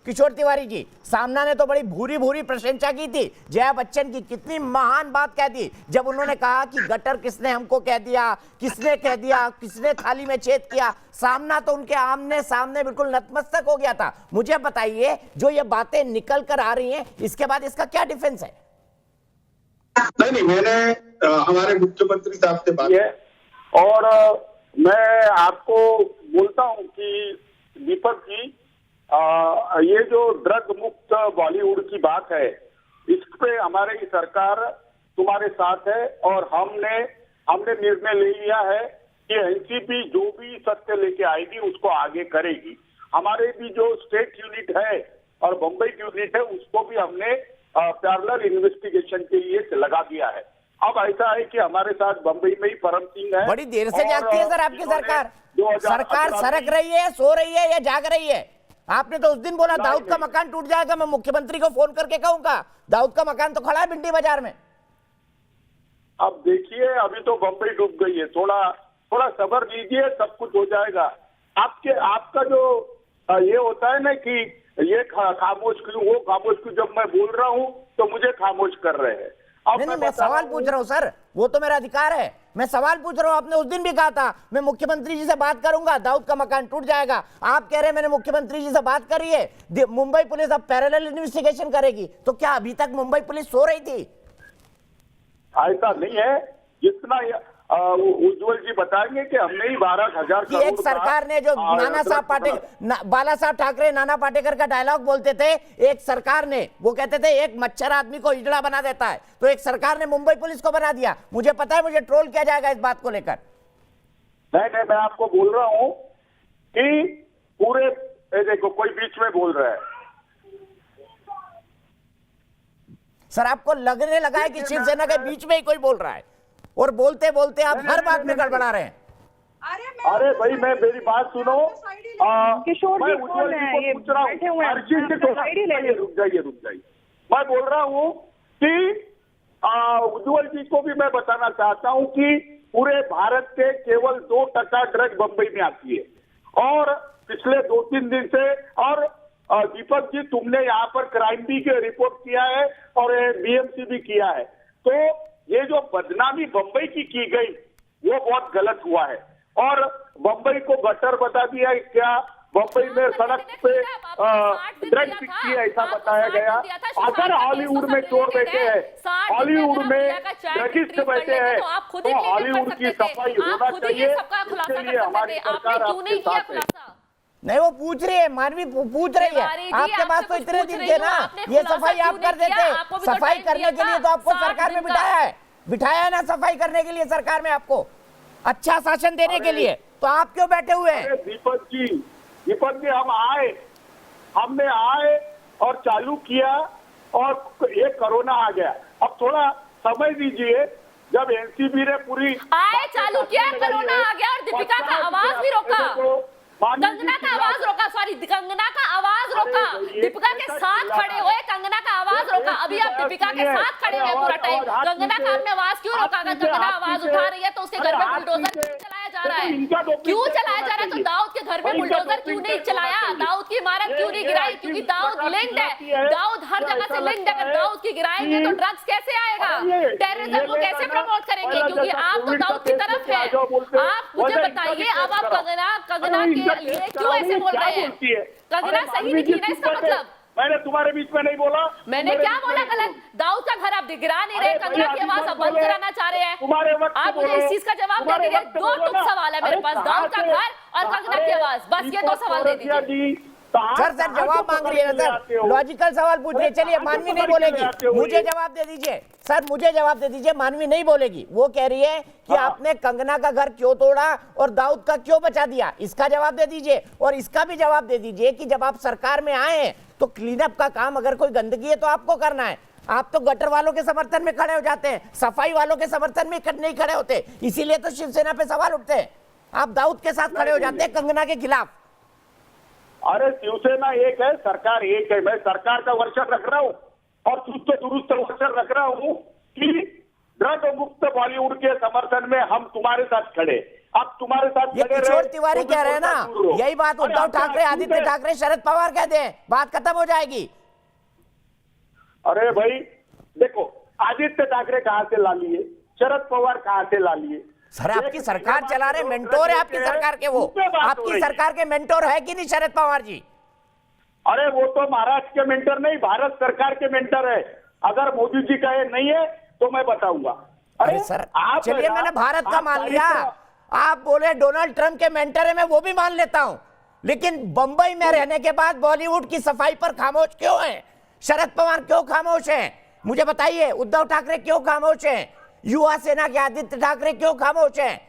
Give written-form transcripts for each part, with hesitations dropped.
किशोर तिवारी जी, सामना ने तो बड़ी भूरी भूरी प्रशंसा की थी जया बच्चन की, कितनी महान बात कह दी जब उन्होंने कहा कि गटर किसने हमको कह दिया, किसने थाली में छेद किया। सामना तो उनके आमने सामने बिल्कुल नतमस्तक हो गया था। मुझे बताइए, जो ये बातें निकल कर आ रही हैं, इसके बाद इसका क्या डिफेंस है? नहीं, मैंने हमारे मुख्यमंत्री साहब से बात है और मैं आपको बोलता हूं कि दीपक जी, ये जो ड्रग मुक्त बॉलीवुड की बात है, इस पे हमारी सरकार तुम्हारे साथ है और हमने निर्णय ले लिया है कि एनसीपी जो भी सत्य लेके आएगी उसको आगे करेगी। हमारे भी जो स्टेट यूनिट है और बम्बई की यूनिट है, उसको भी हमने पैरेलल इन्वेस्टिगेशन के लिए लगा दिया है। अब ऐसा है कि हमारे साथ बम्बई में ही परम सिंह है। बड़ी देर से जागती है सर आपकी सरकार। सरकार सरक रही है, सो रही है या जाग रही है? आपने तो उस दिन बोला दाऊद का मकान टूट जाएगा, मैं मुख्यमंत्री को फोन करके कहूंगा। दाऊद का मकान तो खड़ा है भिंडी बाजार में। अब देखिए, अभी तो बम्बई डूब गई है, थोड़ा सब्र लीजिए, सब कुछ हो जाएगा। आपका जो ये होता है ना कि ये खामोश क्यों, वो खामोश क्यों, जब मैं बोल रहा हूँ तो मुझे खामोश कर रहे हैं। नहीं, मैं सवाल पूछ रहा हूँ सर, वो तो मेरा अधिकार है। मैं सवाल पूछ रहा हूँ, आपने उस दिन भी कहा था मैं मुख्यमंत्री जी से बात करूंगा, दाऊद का मकान टूट जाएगा। आप कह रहे हैं मैंने मुख्यमंत्री जी से बात करी है। मुंबई पुलिस अब पैरेलल इन्वेस्टिगेशन करेगी, तो क्या अभी तक मुंबई पुलिस सो रही थी? ऐसा नहीं है, जितना उज्जवल जी बताएंगे कि हमने ही 12,000 कि एक सरकार ने जो बाला साहब ठाकरे नाना पाटेकर का डायलॉग बोलते थे, एक सरकार ने, वो कहते थे एक मच्छर आदमी को हिजड़ा बना देता है, तो एक सरकार ने मुंबई पुलिस को बना दिया। मुझे पता है मुझे ट्रोल किया जाएगा इस बात को लेकर। नहीं, मैं आपको बोल रहा हूं कि पूरे, देखो कोई बीच में बोल रहा है सर, आपको लगने लगा है कि शिवसेना के बीच में ही कोई बोल रहा है, और बोलते बोलते आप हर बात में गड़बड़ा रहे हैं। अरे भाई, मेरी बात सुनो। किशोर मैं जी कौन है? ये पूछ रहा हूँ, रुक जाइए। मैं बोल रहा हूँ कि उज्जवल जी को भी मैं बताना चाहता हूँ कि पूरे भारत के केवल 2% ड्रग बम्बई में आती है, और पिछले 2-3 दिन से, और दीपक जी तुमने यहाँ पर क्राइम भी के रिपोर्ट किया है और बीएमसी भी किया है, तो ये जो बदनामी बम्बई की गई वो बहुत गलत हुआ है। और बम्बई को गटर बता दिया क्या, बम्बई में सड़क पे ड्रग बिकती है ऐसा बताया गया। अगर हॉलीवुड में चोर बैठे हैं, हॉलीवुड में ड्रगिस्ट बैठे हैं, तो हॉलीवुड की सफाई होना चाहिए। इसके लिए हमारी सरकार आपके साथ है। नहीं, वो पूछ रही है, मानवी पूछ रही है, आपके पास तो इतने दिन थे ना, ये सफाई आप कर देते। सफाई करने के लिए तो आपको सरकार में बिठाया है ना, सफाई करने के लिए सरकार में, आपको अच्छा शासन देने के लिए, तो आप क्यों बैठे हुए हैं? दीपक जी हमने आए और चालू किया और ये कोरोना आ गया। अब थोड़ा समय दीजिए, जब एनसीबी ने पूरी चालू किया, कोरोना आ गया और दीपिका का आवाज भी रोका, कंगना का आवाज रोका, कंगना का आवाज रोका, दीपिका के साथ खड़े हुए कंगना का आवाज रोका। अभी आप दीपिका के साथ खड़े हुए पूरा टाइम, कंगना का आपने आवाज क्यों रोका? अगर कंगना आवाज उठा रही है तो उसके घर में बुलडोजर क्यों चलाया जा रहा है? क्यों चलाया जा रहा है? तो दाऊद के घर में बुलडोजर क्यों नहीं चलाया? दाऊद की इमारत क्यों नहीं गिराई? क्योंकि दाऊद लिंक्ड है, दाऊद हर जगह से लिंक्ड है। अगर दाऊद की गिराएंगे तो ड्रग्स कैसे आएगा? टेररिज्म को कैसे प्रमोट करेंगे? क्योंकि आप तो दाऊद की तरफ है। आप मुझे बताइए, अब आप कंगना के लिए क्यों ऐसे बोल रहे हैं? कंगना सही नहीं थी ना, इसका मतलब? मैंने तुम्हारे बीच में नहीं बोला। मैंने क्या बोला गलत? दाऊद का घर आप गिरा नहीं रहे, कंगना की आवाज आप बंद कराना चाह रहे हैं। आप मुझे इस चीज का जवाब दे दीजिए। 2 तुम सवाल है मेरे पास, दाऊद का घर और कंगना की आवाज, बस ये 2 सवाल दे दीजिए। सर जवाब मांग रही है ना सर, लॉजिकल सवाल पूछ रही है। चलिए, मानवी नहीं बोलेगी, मुझे जवाब दे दीजिए सर, मुझे जवाब दे दीजिए। मानवी नहीं बोलेगी, वो कह रही है कि आपने कंगना का घर क्यों तोड़ा और दाऊद का क्यों बचा दिया, इसका जवाब दे दीजिए। और इसका भी जवाब दे दीजिए कि जब आप सरकार में आए हैं तो क्लीन अप का काम, अगर कोई गंदगी है तो आपको करना है। आप तो गटर वालों के समर्थन में खड़े हो जाते हैं, सफाई वालों के समर्थन में नहीं खड़े होते, इसीलिए तो शिवसेना पे सवाल उठते हैं। आप दाऊद के साथ खड़े हो जाते हैं कंगना के खिलाफ। अरे शिवसेना एक है, सरकार एक है। मैं सरकार का वर्चस्व रख रहा हूँ और चुस्त दुरुस्त वर्चस्व रख रहा हूँ कि ड्रग मुक्त बॉलीवुड के समर्थन में हम तुम्हारे साथ खड़े। अब तुम्हारे साथ ये लगे किशोर रहे, तिवारी तो कह रहे हैं ना, दूर रहो। यही बात अरे उद्धव आपका ठाकरे, ठीक आदित्य है। ठाकरे, शरद पवार कहते हैं, बात खत्म हो जाएगी। अरे भाई देखो, आदित्य ठाकरे कहां से ला लिए, शरद पवार कहां से ला लिए? सर आपकी सरकार चला रहे, मेंटोर है आपकी सरकार के, वो आपकी सरकार के मेंटोर है कि नहीं शरद पवार जी? अरे वो तो महाराष्ट्र के मेंटर नहीं, भारत सरकार के मेंटर है। अगर मोदी जी कहे नहीं है तो मैं बताऊंगा। अरे सर चलिए, मैंने भारत का मान लिया, आप बोले डोनाल्ड ट्रंप के मेंटर है, मैं वो भी मान लेता हूं, लेकिन बंबई में रहने के बाद बॉलीवुड की सफाई पर खामोश क्यों हैं? शरद पवार क्यों खामोश हैं? मुझे बताइए। उद्धव ठाकरे क्यों खामोश हैं? युवा सेना के आदित्य ठाकरे क्यों खामोश हैं?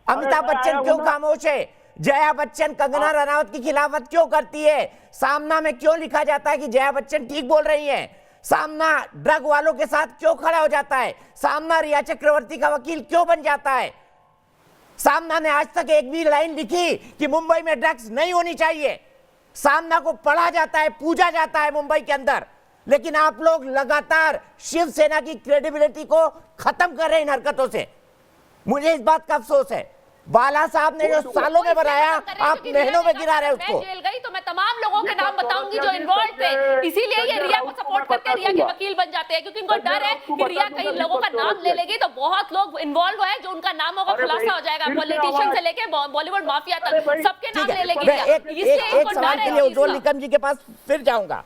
अमिताभ बच्चन क्यों खामोश है? जया बच्चन कंगना रनावत की खिलाफत क्यों करती है? सामना में क्यों लिखा जाता है कि जया बच्चन ठीक बोल रही है? सामना ड्रग वालों के साथ क्यों खड़ा हो जाता है? सामना रिया चक्रवर्ती का वकील क्यों बन जाता है? सामना ने आज तक एक भी लाइन लिखी कि मुंबई में ड्रग्स नहीं होनी चाहिए? सामना को पढ़ा जाता है, पूजा जाता है मुंबई के अंदर, लेकिन आप लोग लगातार शिवसेना की क्रेडिबिलिटी को खत्म कर रहे हैं इन हरकतों से। मुझे इस बात का अफसोस है। बाला साहब ने जो सालों में बनाया, आप महीनों में गिरा रहे उसको। मैं जेल गई तो मैं तमाम लोगों के नाम बताऊंगी जो इन्वॉल्व थे, इसीलिए ये रिया को सपोर्ट करते हैं, रिया के वकील बन जाते हैं, क्योंकि इनको डर है कि रिया कहीं लोगों का नाम ले लेगी तो बहुत लोग इन्वॉल्व है जो उनका नाम होगा खुलासा हो जाएगा, पॉलिटिशियन से लेके बॉलीवुड माफिया तक सबके नाम ले लेगी मैं रिया। एक सवाल के लिए उज्ज्वल निकम जी के पास फिर जाऊंगा।